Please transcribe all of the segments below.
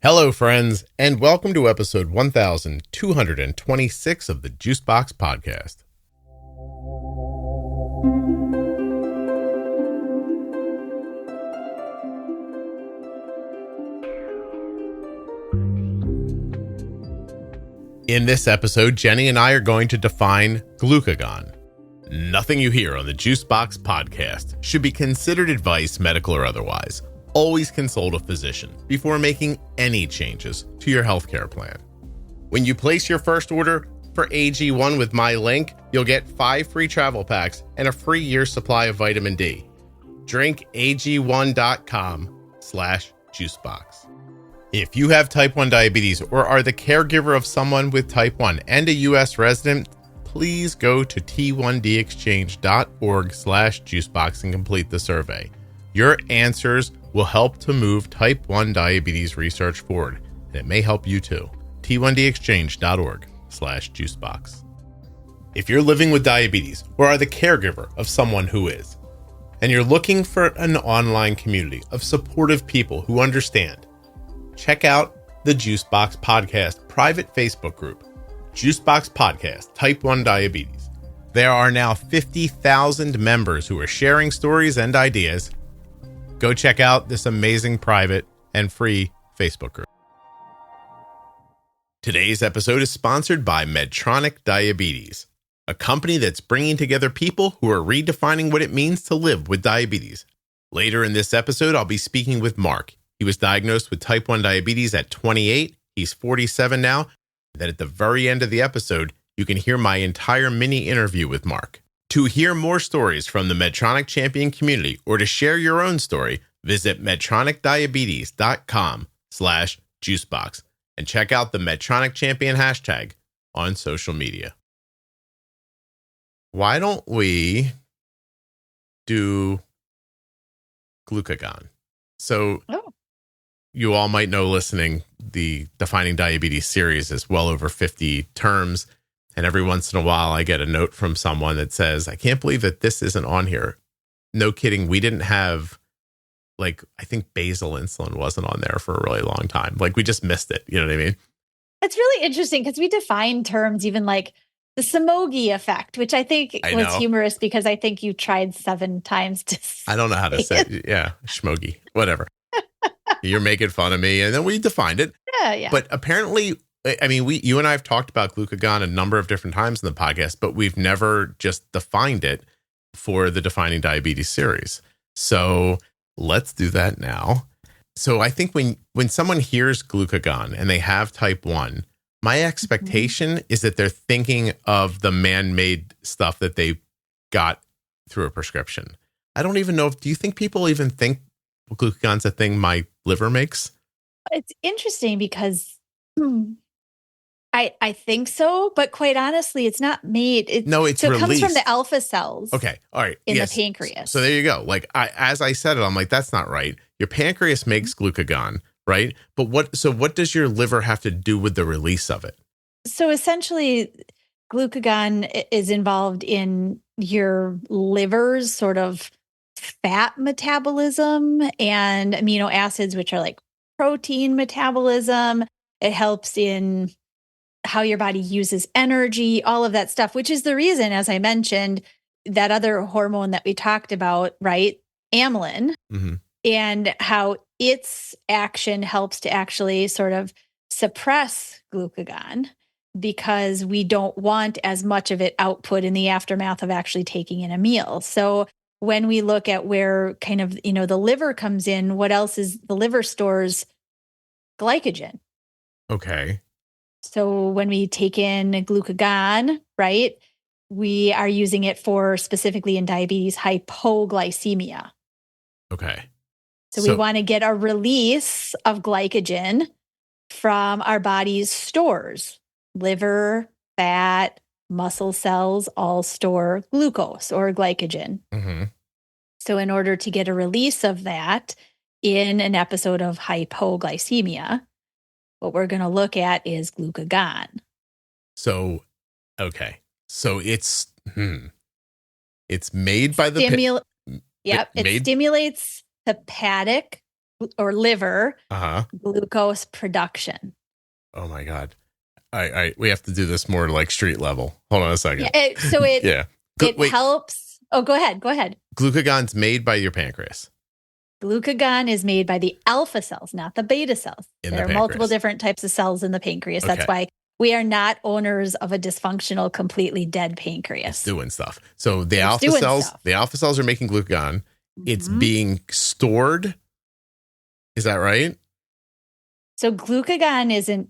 Hello, friends, and welcome to episode 1226 of the Juicebox Podcast. In this episode, Jenny and I are going to define glucagon. Nothing you hear on the Juicebox Podcast should be considered advice, medical or otherwise. Always consult a physician before making any changes to your healthcare plan. When you place your first order for AG1 with my link, you'll get 5 free travel packs and a free year's supply of vitamin D. Drink ag1.com/juicebox. If you have type 1 diabetes or are the caregiver of someone with type 1 and a U.S. resident, please go to t1dexchange.org/juicebox and complete the survey. Your answers will help to move type 1 diabetes research forward, and it may help you too. t1dexchange.org/juicebox. If you're living with diabetes or are the caregiver of someone who is, and you're looking for an online community of supportive people who understand, check out the Juicebox Podcast private Facebook group, Juicebox Podcast Type 1 Diabetes. There are now 50,000 members who are sharing stories and ideas. Go check out this amazing private and free Facebook group. Today's episode is sponsored by Medtronic Diabetes, a company that's bringing together people who are redefining what it means to live with diabetes. Later in this episode, I'll be speaking with Mark. He was diagnosed with type 1 diabetes at 28. He's 47 now. Then at the very end of the episode, you can hear my entire mini interview with Mark. To hear more stories from the Medtronic Champion community or to share your own story, visit medtronicdiabetes.com/juicebox and check out the Medtronic Champion hashtag on social media. Why don't we do glucagon? So you all might know, listening, the Defining Diabetes series is well over 50 terms. And every once in a while, I get a note from someone that says, I can't believe that this isn't on here. No kidding. We didn't have, I think basal insulin wasn't on there for a really long time. We just missed it. You know what I mean? It's really interesting because we define terms even like the Samogi effect, which I think was humorous because I think you tried 7 times to say I don't know how to say it. Yeah, schmogi, whatever. You're making fun of me. And then we defined it. Yeah. But apparently, I mean, you and I have talked about glucagon a number of different times in the podcast, but we've never just defined it for the Defining Diabetes series. So let's do that now. So I think when someone hears glucagon and they have type 1, my expectation is that they're thinking of the man-made stuff that they got through a prescription. I don't even know do you think people even think glucagon's a thing my liver makes? It's interesting because I think so, but quite honestly, it's not made. It's released. It comes from the alpha cells. Okay, all right. In the pancreas. So there you go. As I said it, I'm like, that's not right. Your pancreas makes glucagon, right? But what does your liver have to do with the release of it? So essentially, glucagon is involved in your liver's sort of fat metabolism and amino acids, which are like protein metabolism. It helps in how your body uses energy, all of that stuff, which is the reason, as I mentioned, that other hormone that we talked about, right? Amylin, and how its action helps to actually sort of suppress glucagon because we don't want as much of it output in the aftermath of actually taking in a meal. So when we look at where kind of, the liver comes in, what else is the liver stores glycogen. Okay. So when we take in glucagon, right, we are using it for specifically in diabetes hypoglycemia. Okay. So we want to get a release of glycogen from our body's stores. Liver, fat, muscle cells all store glucose or glycogen. Mm-hmm. So in order to get a release of that in an episode of hypoglycemia, what we're going to look at is glucagon. So, okay. So it's made by the It stimulates hepatic or liver Uh-huh. glucose production. Oh my God. We have to do this more like street level. Hold on a second. Yeah, it Wait, helps. Oh, go ahead. glucagon's made by your pancreas. Glucagon is made by the alpha cells, not the beta cells. There are multiple different types of cells in the pancreas. Okay. That's why we are not owners of a dysfunctional, completely dead pancreas. It's doing stuff. So the alpha cells are making glucagon. Mm-hmm. It's being stored. Is that right? So glucagon isn't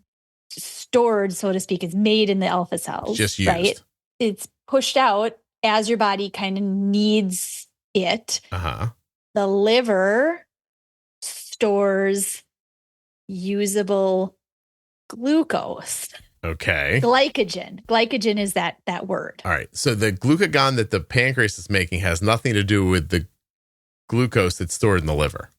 stored, so to speak. It's made in the alpha cells. It's just used. Right? It's pushed out as your body kind of needs it. Uh-huh. The liver stores usable glucose. Okay. Glycogen. Glycogen is that word. All right. So the glucagon that the pancreas is making has nothing to do with the glucose that's stored in the liver,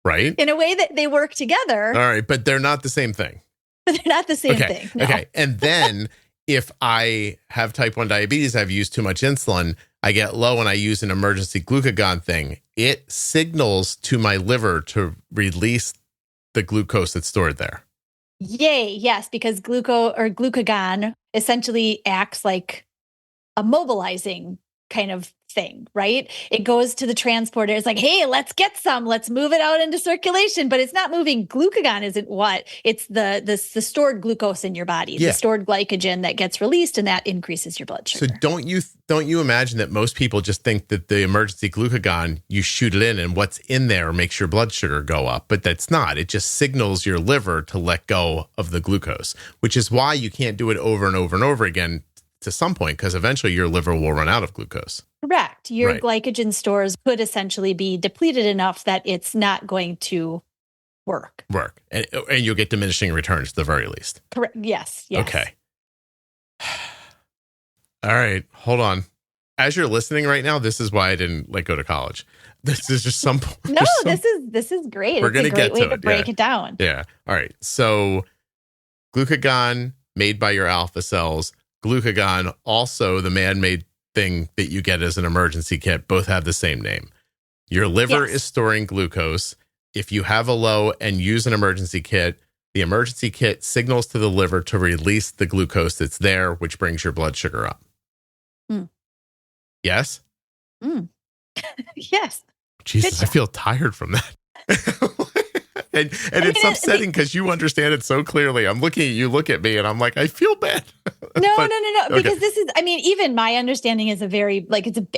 right? In a way that they work together. All right. But they're not the same thing. They're not the same thing. No. Okay. And then if I have type 1 diabetes, I've used too much insulin, I get low and I use an emergency glucagon thing. It signals to my liver to release the glucose that's stored there. Yay. Yes. Because glucagon essentially acts like a mobilizing kind of thing, right? It goes to the transporter. It's like, hey, let's get some, let's move it out into circulation, but it's not moving. Glucagon isn't what? It's the stored glucose in your body, the stored glycogen that gets released, and that increases your blood sugar. So don't you imagine that most people just think that the emergency glucagon, you shoot it in and what's in there makes your blood sugar go up, but that's not. It just signals your liver to let go of the glucose, which is why you can't do it over and over and over again to some point, because eventually your liver will run out of glucose. Correct. Your glycogen stores could essentially be depleted enough that it's not going to work. And you'll get diminishing returns at the very least. Correct. Yes. Okay. All right. Hold on. As you're listening right now, this is why I didn't go to college. This is just some. No, this is great. We're going to get to it. It's a great way to break it down. Yeah. All right. So glucagon made by your alpha cells. Glucagon, also the man-made thing that you get as an emergency kit, both have the same name. Your liver is storing glucose. If you have a low and use an emergency kit, the emergency kit signals to the liver to release the glucose that's there, which brings your blood sugar up. Mm. Yes? Mm. Yes. Jesus, I feel tired from that. And it's upsetting because you understand it so clearly. I'm looking at you, look at me, and I'm like, I feel bad. No. Because this is, even my understanding is a very,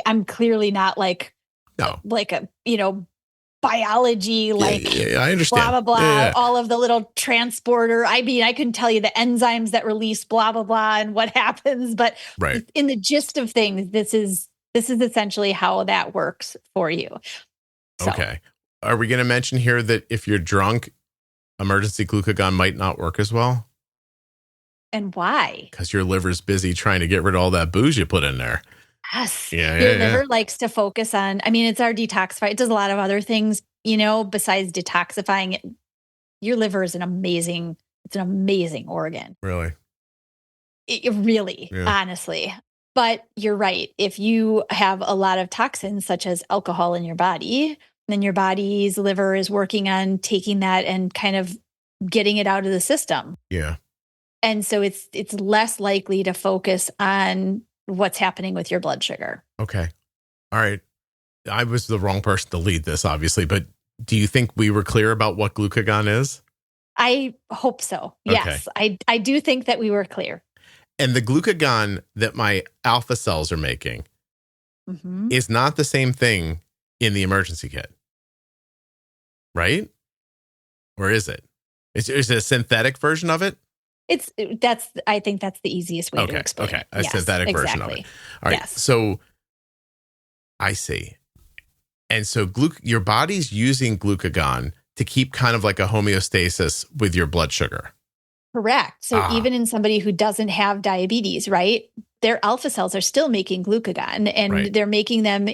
I'm clearly not biology, I understand. Blah, blah, blah, all of the little transporter. I couldn't tell you the enzymes that release blah, blah, blah, and what happens. But in the gist of things, this is essentially how that works for you. So. Okay. Are we going to mention here that if you're drunk, emergency glucagon might not work as well? And why? Because your liver's busy trying to get rid of all that booze you put in there. Yes. Your liver likes to focus on, it's our detoxifier. It does a lot of other things, besides detoxifying it. Your liver is an amazing organ. Really? It really, honestly. But you're right. If you have a lot of toxins, such as alcohol in your body, then your body's liver is working on taking that and kind of getting it out of the system. Yeah. And so it's less likely to focus on what's happening with your blood sugar. Okay. All right. I was the wrong person to lead this, obviously, but do you think we were clear about what glucagon is? I hope so. Okay. Yes. I do think that we were clear. And the glucagon that my alpha cells are making is not the same thing in the emergency kit. Right? Or is it? Is it a synthetic version of it? I think that's the easiest way to explain. Okay. A synthetic version of it. All right. Yes. So I see. And so your body's using glucagon to keep kind of like a homeostasis with your blood sugar. Correct. So even in somebody who doesn't have diabetes, right, their alpha cells are still making glucagon, and they're making them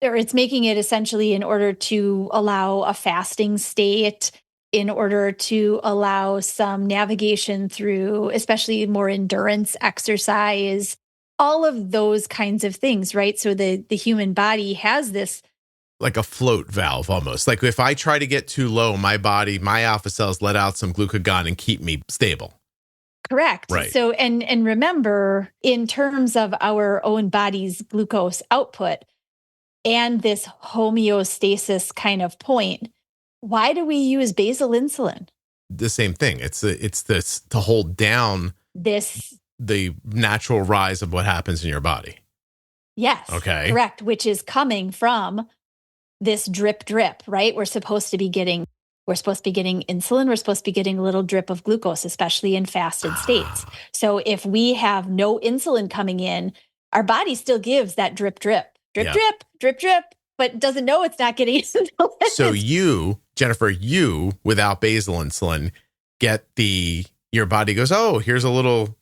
it's making it essentially in order to allow a fasting state, in order to allow some navigation through, especially more endurance exercise, all of those kinds of things, right? So the human body has this like a float valve almost. Like if I try to get too low, my alpha cells let out some glucagon and keep me stable. Correct. Right. So, and remember, in terms of our own body's glucose output and this homeostasis kind of point, why do we use basal insulin? The same thing. It's this to hold down the natural rise of what happens in your body. Yes. Okay. Correct. Which is coming from this drip, right? We're supposed to be getting insulin. We're supposed to be getting a little drip of glucose, especially in fasted states. So if we have no insulin coming in, our body still gives that drip, but doesn't know it's not getting insulin. So you, Jennifer, without basal insulin, your body goes, oh, here's a little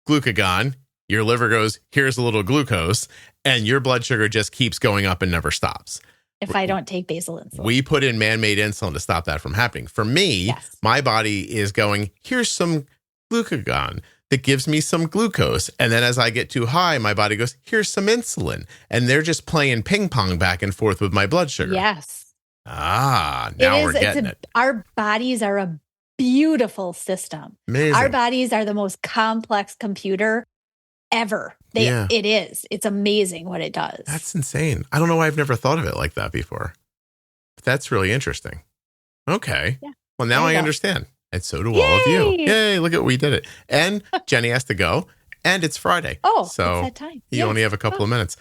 glucagon. Your liver goes, here's a little glucose. And your blood sugar just keeps going up and never stops. If I don't take basal insulin. We put in man-made insulin to stop that from happening. For me, My body is going, here's some glucagon that gives me some glucose. And then as I get too high, my body goes, here's some insulin. And they're just playing ping pong back and forth with my blood sugar. Yes. Now we're getting it. Our bodies are a beautiful system. Amazing. Our bodies are the most complex computer ever. It is. It's amazing what it does. That's insane. I don't know why I've never thought of it like that before. But that's really interesting. Okay. Yeah. Well, now I understand. And so do all of you. Yay, look at we did it. And Jenny has to go. And it's Friday. Oh, so it's that time. You only have a couple of minutes.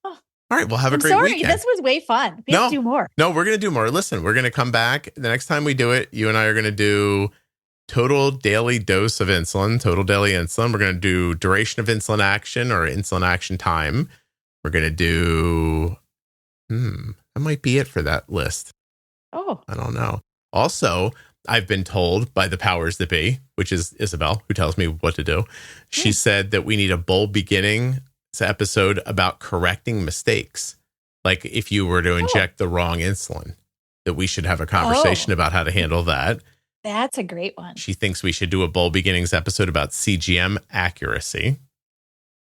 All right, well, have a great weekend. This was way fun. We have to do more. No, we're going to do more. Listen, we're going to come back. The next time we do it, you and I are going to do total daily dose of insulin, total daily insulin. We're going to do duration of insulin action or insulin action time. We're going to do, that might be it for that list. Oh. I don't know. Also, I've been told by the powers that be, which is Isabel, who tells me what to do. She said that we need a bold beginning episode about correcting mistakes. Like if you were to inject the wrong insulin, that we should have a conversation about how to handle that. That's a great one. She thinks we should do a Bold Beginnings episode about CGM accuracy.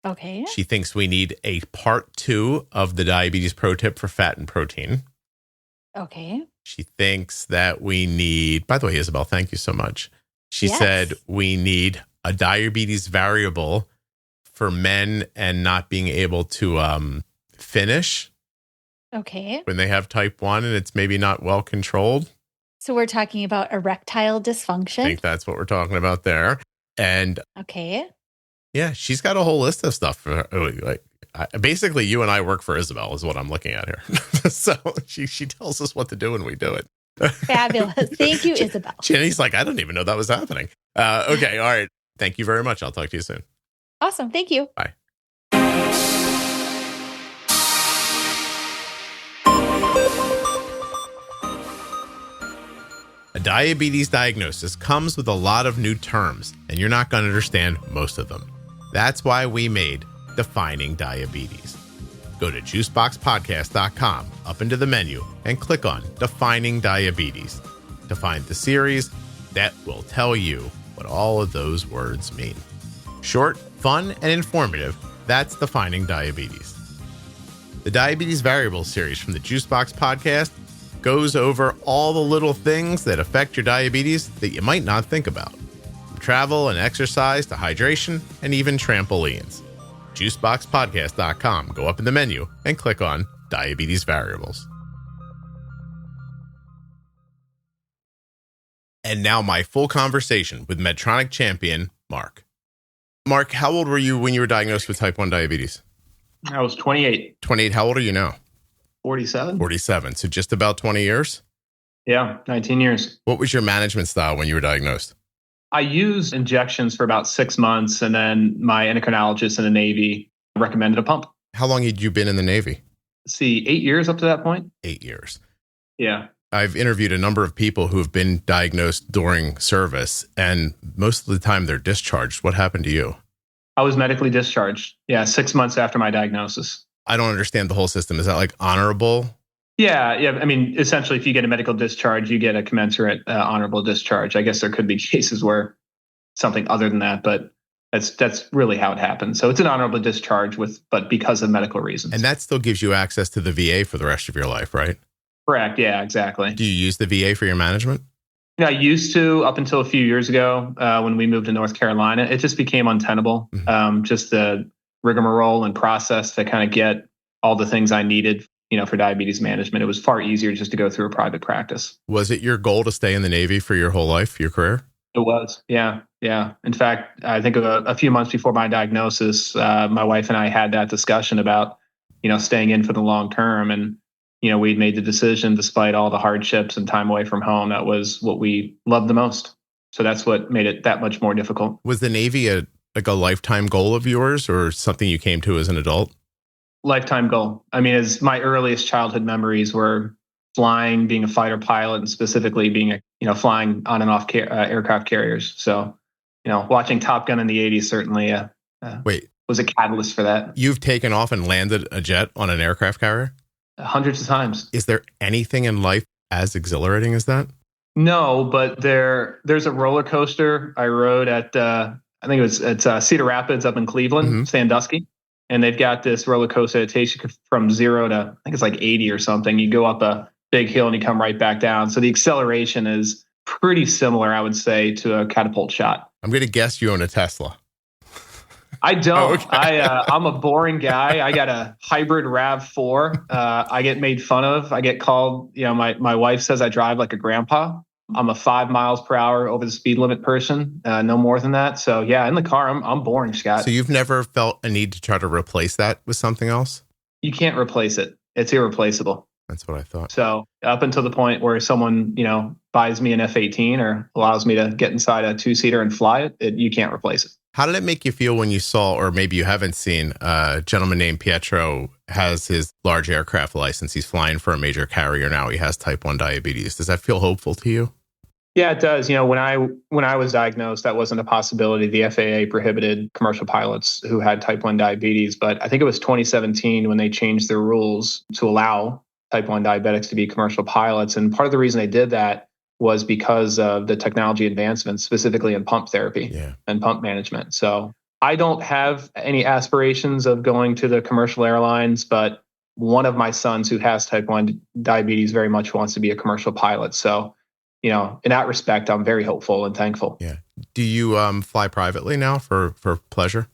Okay. She thinks we need a part 2 of the diabetes pro tip for fat and protein. Okay. She thinks that we need, by the way, Isabel, thank you so much. She said we need a diabetes variable for men and not being able to finish. Okay. When they have type 1 and it's maybe not well controlled. So we're talking about erectile dysfunction. I think that's what we're talking about there. And yeah, she's got a whole list of stuff for her. Basically, you and I work for Isabel is what I'm looking at here. So she tells us what to do and we do it. Fabulous. Thank you, Isabel. Jenny's like, I don't even know that was happening. Okay. All right. Thank you very much. I'll talk to you soon. Awesome. Thank you. Bye. A diabetes diagnosis comes with a lot of new terms, and you're not going to understand most of them. That's why we made Defining Diabetes. Go to juiceboxpodcast.com, up into the menu, and click on Defining Diabetes to find the series that will tell you what all of those words mean. Short, fun, and informative, that's Defining Diabetes. The Diabetes Variables series from the Juicebox Podcast goes over all the little things that affect your diabetes that you might not think about. From travel and exercise to hydration and even trampolines. Juiceboxpodcast.com. Go up in the menu and click on Diabetes Variables. And now my full conversation with Medtronic champion, Mark. Mark, how old were you when you were diagnosed with type 1 diabetes? I was 28. 28. How old are you now? 47. 47. So just about 20 years? Yeah, 19 years. What was your management style when you were diagnosed? I used injections for about 6 months, and then my endocrinologist in the Navy recommended a pump. How long had you been in the Navy? 8 years up to that point. 8 years. Yeah. I've interviewed a number of people who have been diagnosed during service, and most of the time they're discharged. What happened to you? I was medically discharged. Yeah, 6 months after my diagnosis. I don't understand the whole system. Is that like honorable? Yeah. I mean, essentially, if you get a medical discharge, you get a commensurate honorable discharge. I guess there could be cases where something other than that, but That's really how it happened. So it's an honorable discharge but because of medical reasons. And that still gives you access to the VA for the rest of your life, right? Correct. Yeah, exactly. Do you use the VA for your management? I used to up until a few years ago when we moved to North Carolina. It just became untenable. Just the rigmarole and process to kind of get all the things I needed, for diabetes management. It was far easier just to go through a private practice. Was it your goal to stay in the Navy for your whole life, your career? It was. Yeah. In fact, I think a few months before my diagnosis, my wife and I had that discussion about, staying in for the long term. And, we'd made the decision despite all the hardships and time away from home. That was what we loved the most. So that's what made it that much more difficult. Was the Navy a lifetime goal of yours or something you came to as an adult? Lifetime goal. As my earliest childhood memories were flying, being a fighter pilot, and specifically being flying on and off aircraft carriers. So, watching Top Gun in the 80s certainly was a catalyst for that. You've taken off and landed a jet on an aircraft carrier? Hundreds of times. Is there anything in life as exhilarating as that? No, but there's a roller coaster I rode at, I think it was at Cedar Rapids up in Cleveland, Sandusky. And they've got this roller coaster that takes you from 0 to, I think it's like 80 or something. You go up a big hill and you come right back down. So the acceleration is pretty similar, I would say, to a catapult shot. I'm going to guess you own a Tesla. I don't. Oh, okay. I'm a boring guy. I got a hybrid RAV4. I get made fun of. I get called, my wife says I drive like a grandpa. I'm a 5 miles per hour over the speed limit person, no more than that. So yeah, in the car, I'm boring, Scott. So you've never felt a need to try to replace that with something else? You can't replace it. It's irreplaceable. That's what I thought. So up until the point where someone, buys me an F-18 or allows me to get inside a 2-seater and fly it, you can't replace it. How did it make you feel when you saw, or maybe you haven't seen, a gentleman named Pietro has his large aircraft license. He's flying for a major carrier now. He has type 1 diabetes. Does that feel hopeful to you? Yeah, it does. When I was diagnosed, that wasn't a possibility. The FAA prohibited commercial pilots who had type 1 diabetes. But I think it was 2017 when they changed their rules to allow type 1 diabetics to be commercial pilots. And part of the reason they did that was because of the technology advancements, specifically in pump therapy and pump management. So I don't have any aspirations of going to the commercial airlines, but one of my sons who has type 1 diabetes very much wants to be a commercial pilot. So, in that respect, I'm very hopeful and thankful. Yeah. Do you fly privately now for pleasure?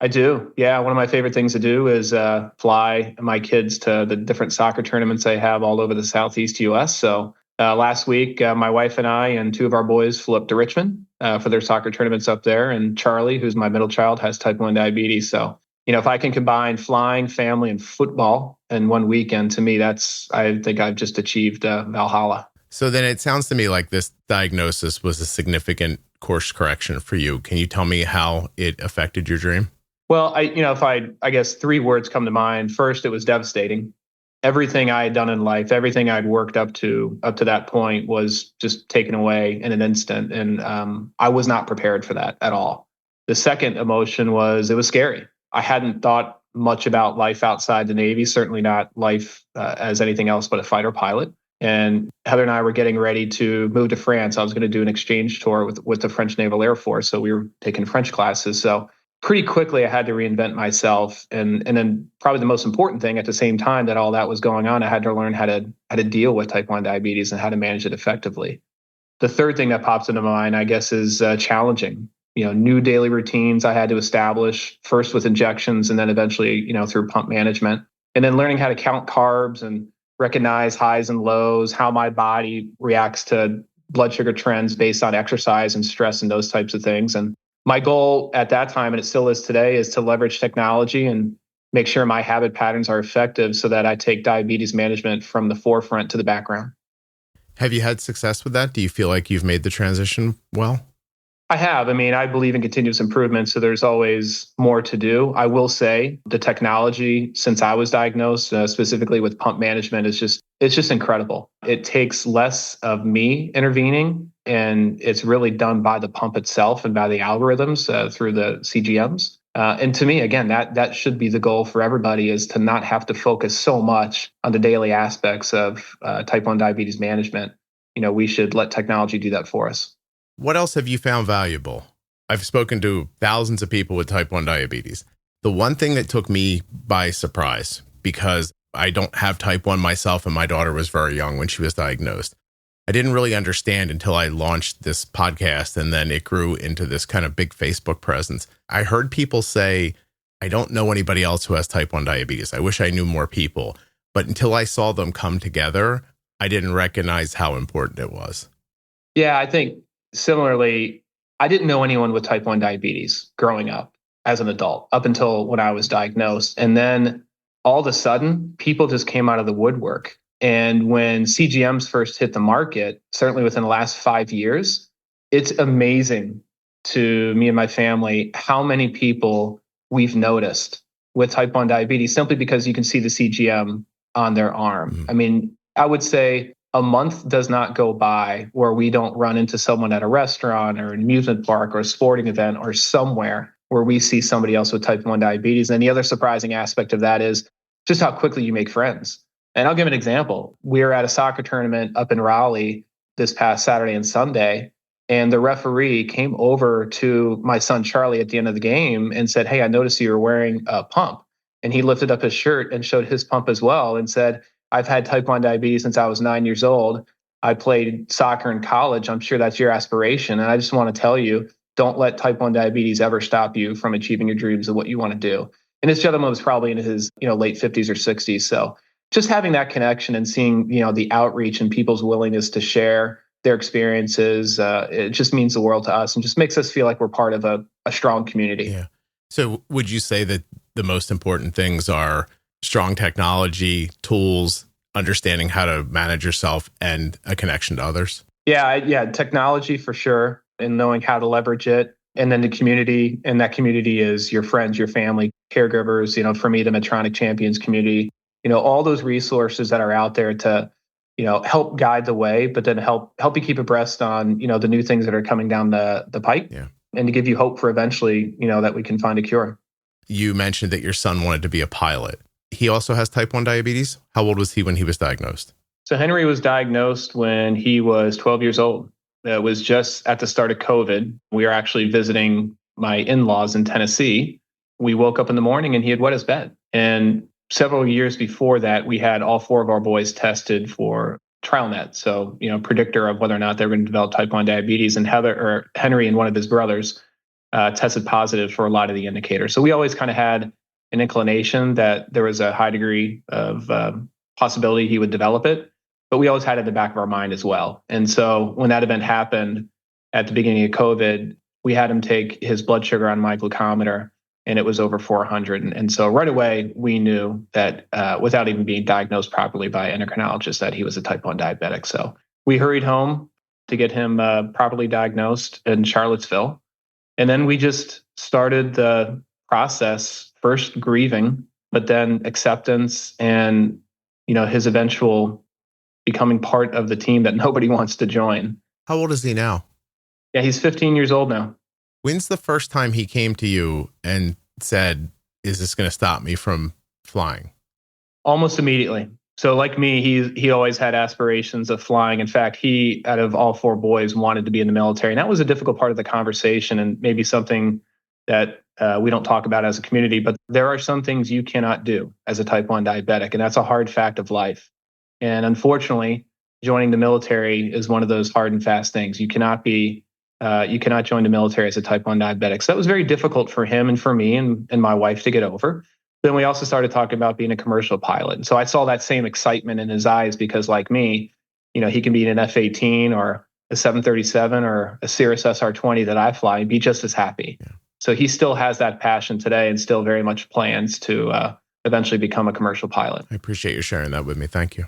I do. Yeah. One of my favorite things to do is fly my kids to the different soccer tournaments I have all over the Southeast U.S. So last week, my wife and I and 2 of our boys flew up to Richmond for their soccer tournaments up there. And Charlie, who's my middle child, has type 1 diabetes. So, if I can combine flying, family, and football in one weekend, to me, I think I've just achieved Valhalla. So then it sounds to me like this diagnosis was a significant course correction for you. Can you tell me how it affected your dream? Well, I guess 3 words come to mind. First, it was devastating. Everything I had done in life, everything I'd worked up to that point was just taken away in an instant. And I was not prepared for that at all. The second emotion was, it was scary. I hadn't thought much about life outside the Navy, certainly not life as anything else but a fighter pilot. And Heather and I were getting ready to move to France. I was going to do an exchange tour with the French Naval Air Force. So we were taking French classes. So pretty quickly, I had to reinvent myself. And then probably the most important thing at the same time that all that was going on, I had to learn how to deal with type 1 diabetes and how to manage it effectively. The third thing that pops into mind, I guess, is challenging. New daily routines I had to establish, first with injections and then eventually, through pump management. And then learning how to count carbs and recognize highs and lows, how my body reacts to blood sugar trends based on exercise and stress and those types of things. And my goal at that time, and it still is today, is to leverage technology and make sure my habit patterns are effective so that I take diabetes management from the forefront to the background. Have you had success with that? Do you feel like you've made the transition well? I have. I believe in continuous improvement, so there's always more to do. I will say the technology, since I was diagnosed, specifically with pump management, it's just incredible. It takes less of me intervening, and it's really done by the pump itself and by the algorithms through the CGMs. And to me, again, that should be the goal for everybody, is to not have to focus so much on the daily aspects of type 1 diabetes management. We should let technology do that for us. What else have you found valuable? I've spoken to thousands of people with type 1 diabetes. The one thing that took me by surprise, because I don't have type 1 myself and my daughter was very young when she was diagnosed, I didn't really understand until I launched this podcast, and then it grew into this kind of big Facebook presence. I heard people say, I don't know anybody else who has type 1 diabetes. I wish I knew more people. But until I saw them come together, I didn't recognize how important it was. Yeah, I think similarly, I didn't know anyone with type 1 diabetes growing up as an adult up until when I was diagnosed. And then all of a sudden, people just came out of the woodwork. And when CGMs first hit the market, certainly within the last 5 years, it's amazing to me and my family how many people we've noticed with type 1 diabetes simply because you can see the CGM on their arm. Mm-hmm. I mean, I would say a month does not go by where we don't run into someone at a restaurant or an amusement park or a sporting event or somewhere where we see somebody else with type 1 diabetes. And the other surprising aspect of that is just how quickly you make friends. And I'll give an example. We were at a soccer tournament up in Raleigh this past Saturday and Sunday, and the referee came over to my son Charlie at the end of the game and said, "Hey, I noticed you were wearing a pump." And he lifted up his shirt and showed his pump as well and said, "I've had type 1 diabetes since I was 9 years old. I played soccer in college. I'm sure that's your aspiration. And I just want to tell you, don't let type 1 diabetes ever stop you from achieving your dreams of what you want to do." And this gentleman was probably in his late 50s or 60s. So just having that connection and seeing the outreach and people's willingness to share their experiences, it just means the world to us and just makes us feel like we're part of a strong community. Yeah. So would you say that the most important things are strong technology, tools, understanding how to manage yourself, and a connection to others? Yeah, technology for sure, and knowing how to leverage it. And then the community, and that community is your friends, your family, caregivers, for me, the Medtronic Champions community, all those resources that are out there to, help guide the way, but then help you keep abreast on, the new things that are coming down the pike. Yeah. And to give you hope for eventually, that we can find a cure. You mentioned that your son wanted to be a pilot. He also has type 1 diabetes. How old was he when he was diagnosed? So Henry was diagnosed when he was 12 years old. It was just at the start of COVID. We were actually visiting my in-laws in Tennessee. We woke up in the morning and he had wet his bed. And several years before that, we had all 4 of our boys tested for TrialNet. So, predictor of whether or not they were going to develop type 1 diabetes. And Henry and one of his brothers tested positive for a lot of the indicators. So we always kind of had an inclination that there was a high degree of possibility he would develop it, but we always had it in the back of our mind as well. And so when that event happened at the beginning of COVID, we had him take his blood sugar on my glucometer, and it was over 400. And so right away, we knew that without even being diagnosed properly by an endocrinologist, that he was a type 1 diabetic. So we hurried home to get him properly diagnosed in Charlottesville. And then we just started the process, first grieving, but then acceptance and, his eventual becoming part of the team that nobody wants to join. How old is he now? Yeah, he's 15 years old now. When's the first time he came to you and said, "Is this going to stop me from flying?" Almost immediately. So like me, he always had aspirations of flying. In fact, he, out of all 4 boys, wanted to be in the military. And that was a difficult part of the conversation and maybe something that we don't talk about as a community. But there are some things you cannot do as a type 1 diabetic. And that's a hard fact of life. And unfortunately, joining the military is one of those hard and fast things. You cannot join the military as a type 1 diabetic. So that was very difficult for him and for me and my wife to get over. Then we also started talking about being a commercial pilot. And so I saw that same excitement in his eyes because like me, he can be in an F-18 or a 737 or a Cirrus SR-20 that I fly and be just as happy. Yeah. So he still has that passion today and still very much plans to eventually become a commercial pilot. I appreciate you sharing that with me. Thank you.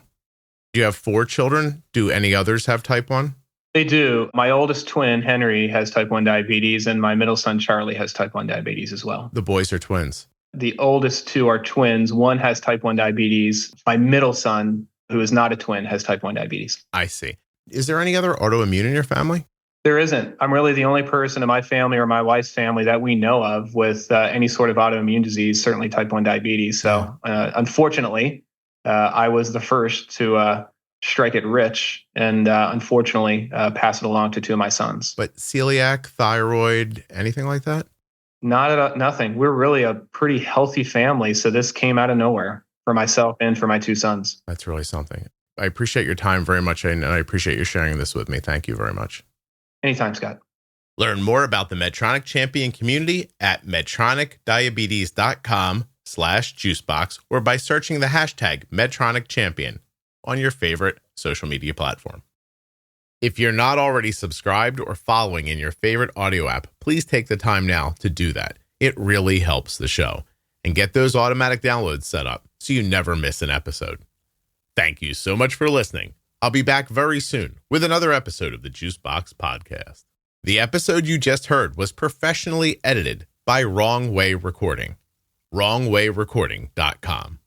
You have 4 children. Do any others have type 1? They do. My oldest twin, Henry, has type 1 diabetes, and my middle son, Charlie, has type 1 diabetes as well. The boys are twins. The oldest 2 are twins. One has type 1 diabetes. My middle son, who is not a twin, has type 1 diabetes. I see. Is there any other autoimmune in your family? There isn't. I'm really the only person in my family or my wife's family that we know of with any sort of autoimmune disease, certainly type 1 diabetes. So unfortunately, I was the first to strike it rich and unfortunately pass it along to two of my sons. But celiac, thyroid, anything like that? Nothing. We're really a pretty healthy family. So this came out of nowhere for myself and for my two sons. That's really something. I appreciate your time very much, and I appreciate you sharing this with me. Thank you very much. Anytime, Scott. Learn more about the Medtronic Champion community at medtronicdiabetes.com/juicebox or by searching the hashtag Medtronic Champion on your favorite social media platform. If you're not already subscribed or following in your favorite audio app, please take the time now to do that. It really helps the show. And get those automatic downloads set up so you never miss an episode. Thank you so much for listening. I'll be back very soon with another episode of the Juicebox Podcast. The episode you just heard was professionally edited by Wrong Way Recording. WrongWayRecording.com.